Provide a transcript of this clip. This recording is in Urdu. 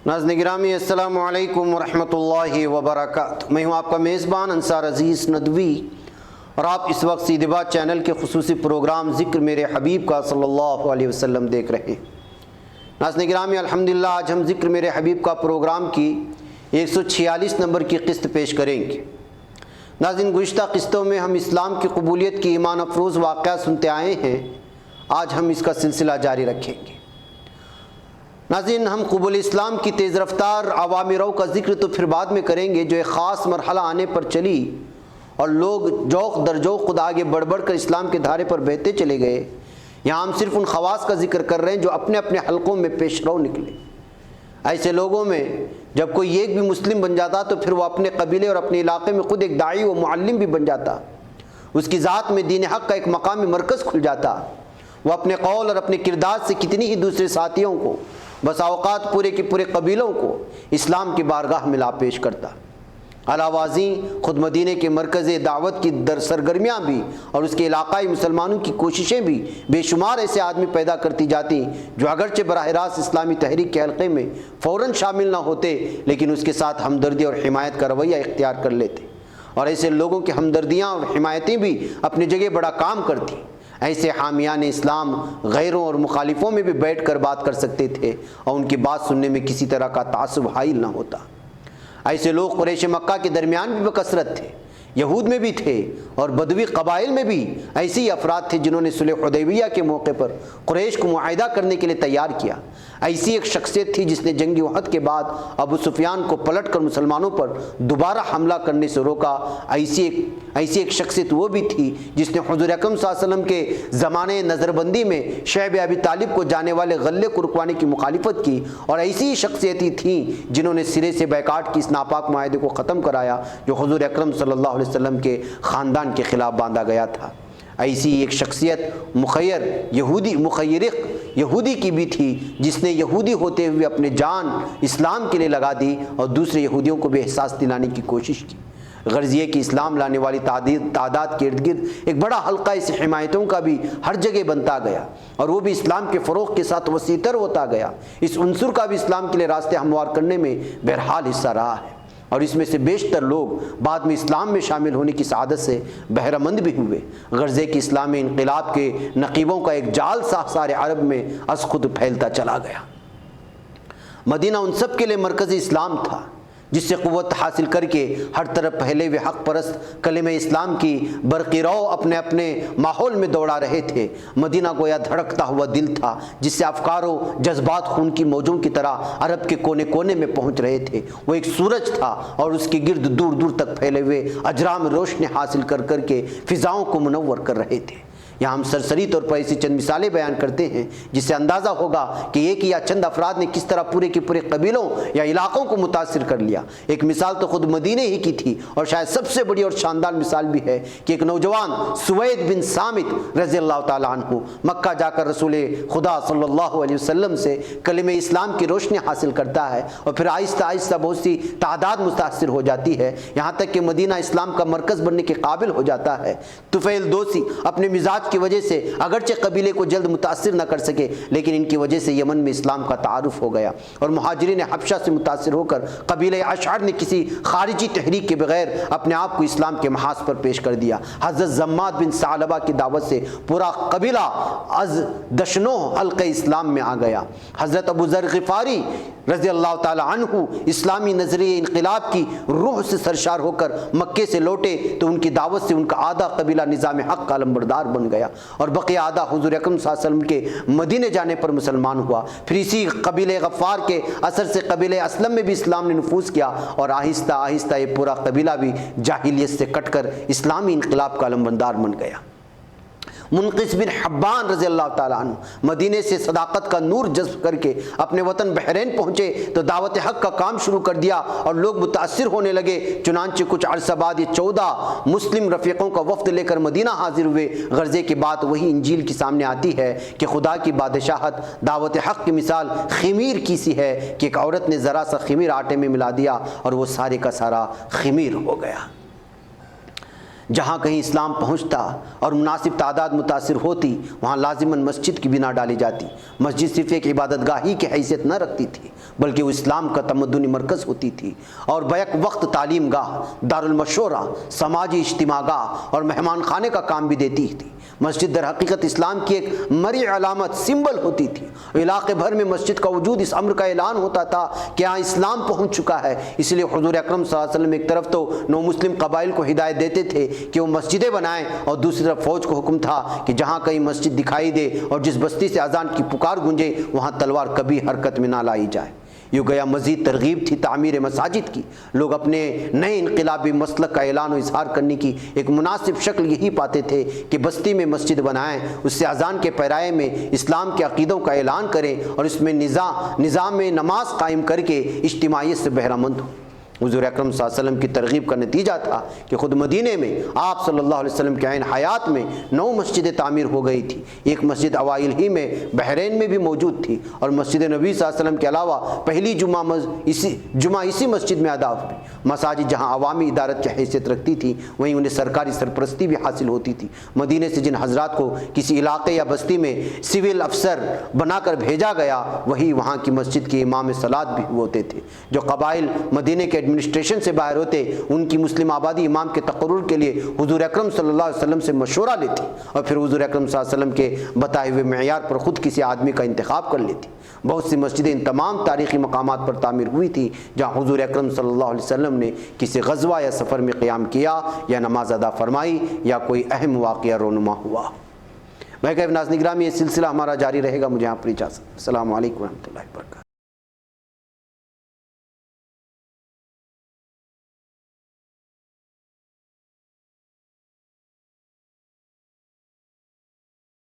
ناظرین گرامی السلام علیکم ورحمۃ اللہ وبرکاتہ۔ میں ہوں آپ کا میزبان انصار عزیز ندوی اور آپ اس وقت سیدھے بات چینل کے خصوصی پروگرام ذکر میرے حبیب کا صلی اللہ علیہ وسلم دیکھ رہے ہیں۔ ناظرین گرامی الحمدللہ آج ہم ذکر میرے حبیب کا پروگرام کی 146 نمبر کی قسط پیش کریں گے۔ ناظرین گزشتہ قسطوں میں ہم اسلام کی قبولیت کی ایمان افروز واقعات سنتے آئے ہیں، آج ہم اس کا سلسلہ جاری رکھیں گے۔ ناظرین ہم قبول اسلام کی تیز رفتار عوامی رو کا ذکر تو پھر بعد میں کریں گے جو ایک خاص مرحلہ آنے پر چلی اور لوگ جوق در جوق خود آگے بڑھ بڑھ کر اسلام کے دھارے پر بہتے چلے گئے۔ یہاں ہم صرف ان خواص کا ذکر کر رہے ہیں جو اپنے اپنے حلقوں میں پیش رو نکلے۔ ایسے لوگوں میں جب کوئی ایک بھی مسلم بن جاتا تو پھر وہ اپنے قبیلے اور اپنے علاقے میں خود ایک داعی و معلم بھی بن جاتا، اس کی ذات میں دین حق کا ایک مقامی مرکز کھل جاتا، وہ اپنے قول اور اپنے کردار سے کتنی ہی دوسرے ساتھیوں کو، بس اوقات پورے کے پورے قبیلوں کو اسلام کی بارگاہ میں لا پیش کرتا۔ علاوہ ازیں خود مدینے کے مرکز دعوت کی سرگرمیاں بھی اور اس کے علاقائی مسلمانوں کی کوششیں بھی بے شمار ایسے آدمی پیدا کرتی جاتی جو اگرچہ براہ راست اسلامی تحریک کے حلقے میں فوراً شامل نہ ہوتے لیکن اس کے ساتھ ہمدردی اور حمایت کا رویہ اختیار کر لیتے، اور ایسے لوگوں کی ہمدردیاں اور حمایتیں بھی اپنی جگہ بڑا کام کرتی۔ ایسے حامیان اسلام غیروں اور مخالفوں میں بھی بیٹھ کر بات کر سکتے تھے اور ان کی بات سننے میں کسی طرح کا تعصب حائل نہ ہوتا۔ ایسے لوگ قریش مکہ کے درمیان بھی بکثرت تھے، یہود میں بھی تھے اور بدوی قبائل میں بھی ایسے ہی افراد تھے جنہوں نے صلح حدیبیہ کے موقع پر قریش کو معاہدہ کرنے کے لیے تیار کیا۔ ایسی ایک شخصیت تھی جس نے جنگ احد کے بعد ابو سفیان کو پلٹ کر مسلمانوں پر دوبارہ حملہ کرنے سے روکا۔ ایسی ایک شخصیت وہ بھی تھی جس نے حضور اکرم صلی اللہ علیہ وسلم کے زمانے نظر بندی میں شعب ابی طالب کو جانے والے غلے کو رکوانے کی مخالفت کی، اور ایسی ہی شخصیتیں تھیں جنہوں نے سرے سے بیکاٹ کی اس ناپاک معاہدے کو ختم کرایا جو حضور اکرم صلی اللہ علیہ وسلم کے خاندان کے خلاف باندھا گیا تھا۔ ایسی ایک شخصیت مخیرق یہودی کی بھی تھی جس نے یہودی ہوتے ہوئے اپنے جان اسلام کے لیے لگا دی اور دوسرے یہودیوں کو بھی احساس دلانے کی کوشش کی۔ غرض یہ کہ اسلام لانے والی تعداد کے ارد گرد ایک بڑا حلقہ اس حمایتوں کا بھی ہر جگہ بنتا گیا اور وہ بھی اسلام کے فروغ کے ساتھ وسیع تر ہوتا گیا۔ اس عنصر کا بھی اسلام کے لیے راستے ہموار کرنے میں بہرحال حصہ رہا ہے، اور اس میں سے بیشتر لوگ بعد میں اسلام میں شامل ہونے کی سعادت سے بہرہ مند بھی ہوئے۔ غرض ہے کہ اسلامی انقلاب کے نقیبوں کا ایک جال سارے عرب میں از خود پھیلتا چلا گیا۔ مدینہ ان سب کے لیے مرکز اسلام تھا جس سے قوت حاصل کر کے ہر طرف پھیلے ہوئے حق پرست کلمہ اسلام کی برقی رو اپنے اپنے ماحول میں دوڑا رہے تھے۔ مدینہ گویا دھڑکتا ہوا دل تھا جس سے افکار و جذبات خون کی موجوں کی طرح عرب کے کونے کونے میں پہنچ رہے تھے۔ وہ ایک سورج تھا اور اس کے گرد دور دور تک پھیلے ہوئے اجرام روشنی حاصل کر کر کے فضاؤں کو منور کر رہے تھے۔ یہاں ہم سرسری طور پر ایسی چند مثالیں بیان کرتے ہیں جس سے اندازہ ہوگا کہ ایک یا چند افراد نے کس طرح پورے کے پورے قبیلوں یا علاقوں کو متاثر کر لیا۔ ایک مثال تو خود مدینے ہی کی تھی، اور شاید سب سے بڑی اور شاندار مثال بھی ہے کہ ایک نوجوان سوید بن صامت رضی اللہ تعالیٰ عنہ مکہ جا کر رسول خدا صلی اللہ علیہ وسلم سے کلمہ اسلام کی روشنی حاصل کرتا ہے، اور پھر آہستہ آہستہ بہت سی تعداد متاثر ہو جاتی ہے، یہاں تک کہ مدینہ اسلام کا مرکز بننے کے قابل ہو جاتا ہے۔ طفیل دوسی اپنے مزاج کی وجہ سے اگرچہ قبیلے کو جلد متاثر نہ کر سکے لیکن ان کی وجہ سے یمن میں اسلام کا تعارف ہو گیا، اور مہاجرین حبشہ سے متاثر ہو کر قبیلہ اشعر نے کسی خارجی تحریک کے بغیر اپنے آپ کو اسلام کے محاذ پر پیش کر دیا۔ حضرت زماد بن ثعلبہ کی دعوت سے پورا قبیلہ از دشنو حلقہ اسلام میں آ گیا۔ حضرت ابو ذر غفاری رضی اللہ تعالی عنہ اسلامی نظریہ انقلاب کی روح سے سرشار ہو کر مکے سے لوٹے تو ان کی دعوت سے ان کا آدھا قبیلہ نظام حق کا علمبردار بن گیا، اور بقیہ آدھا حضور اکرم صلی اللہ علیہ وسلم کے مدینے جانے پر مسلمان ہوا۔ پھر اسی قبیلہ غفار کے اثر سے قبیلہ اسلم میں بھی اسلام نے نفوذ کیا، اور آہستہ آہستہ یہ پورا قبیلہ بھی جاہلیت سے کٹ کر اسلامی انقلاب کا علمبردار بن گیا۔ منقذ بن حبان رضی اللہ تعالیٰ عنہ مدینے سے صداقت کا نور جذب کر کے اپنے وطن بحرین پہنچے تو دعوت حق کا کام شروع کر دیا اور لوگ متاثر ہونے لگے۔ چنانچہ کچھ عرصہ بعد یہ 14 مسلم رفیقوں کا وفد لے کر مدینہ حاضر ہوئے۔ غرضے کی بات وہی انجیل کی سامنے آتی ہے کہ خدا کی بادشاہت دعوت حق کی مثال خمیر کی سی ہے کہ ایک عورت نے ذرا سا خمیر آٹے میں ملا دیا اور وہ سارے کا سارا خمیر ہو گیا۔ جہاں کہیں اسلام پہنچتا اور مناسب تعداد متاثر ہوتی وہاں لازماً مسجد کی بنا ڈالی جاتی۔ مسجد صرف ایک عبادت گاہ ہی کی حیثیت نہ رکھتی تھی بلکہ وہ اسلام کا تمدنی مرکز ہوتی تھی اور بیک وقت تعلیم گاہ، دارالمشورہ، سماجی اجتماع گاہ اور مہمان خانے کا کام بھی دیتی تھی۔ مسجد در حقیقت اسلام کی ایک مرئی علامت، سمبل ہوتی تھی۔ علاقے بھر میں مسجد کا وجود اس امر کا اعلان ہوتا تھا کہ ہاں اسلام پہنچ چکا ہے۔ اس لیے حضور اکرم صلی اللہ علیہ وسلم ایک طرف تو نو مسلم قبائل کو ہدایت دیتے تھے کہ وہ مسجدیں بنائیں اور دوسری طرف فوج کو حکم تھا کہ جہاں کہیں مسجد دکھائی دے اور جس بستی سے اذان کی پکار گونجے وہاں تلوار کبھی حرکت میں نہ لائی جائے۔ یوں گیا مزید ترغیب تھی تعمیر مساجد کی۔ لوگ اپنے نئے انقلابی مسلک کا اعلان و اظہار کرنے کی ایک مناسب شکل یہی پاتے تھے کہ بستی میں مسجد بنائیں، اس سے اذان کے پیرائے میں اسلام کے عقیدوں کا اعلان کریں اور اس میں نظام نماز قائم کر کے اجتماعیت سے بہرہ مند ہوں۔ حضور اکرم صلی اللہ علیہ وسلم کی ترغیب کا نتیجہ تھا کہ خود مدینے میں آپ صلی اللہ علیہ وسلم کے عین حیات میں 9 مسجدیں تعمیر ہو گئی تھی۔ ایک مسجد اوائل ہی میں بحرین میں بھی موجود تھی اور مسجد نبی صلی اللہ علیہ وسلم کے علاوہ پہلی جمعہ اسی مسجد میں ادا ہوئی۔ مساجد جہاں عوامی ادارت کی حیثیت رکھتی تھی وہیں انہیں سرکاری سرپرستی بھی حاصل ہوتی تھی۔ مدینے سے جن حضرات کو کسی علاقے یا بستی میں سول افسر بنا کر بھیجا گیا وہی وہاں کی مسجد کے امام صلاۃ بھی ہوتے تھے۔ جو قبائل مدینے کے ایڈمنسٹریشن سے باہر ہوتے ان کی مسلم آبادی امام کے تقرر کے لیے حضور اکرم صلی اللہ علیہ وسلم سے مشورہ لیتی اور پھر حضور اکرم صلی اللہ علیہ وسلم کے بتائے ہوئے معیار پر خود کسی آدمی کا انتخاب کر لیتی۔ بہت سی مسجدیں ان تمام تاریخی مقامات پر تعمیر ہوئی تھی جہاں حضور اکرم صلی اللہ علیہ وسلم نے کسی غزوہ یا سفر میں قیام کیا یا نماز ادا فرمائی یا کوئی اہم واقعہ رونما ہوا۔ میں کہ ناظرین گرامی یہ سلسلہ ہمارا جاری رہے گا۔ مجھے آپ پر اجازت۔ السلام علیکم ورحمۃ اللہ وبرکاتہ۔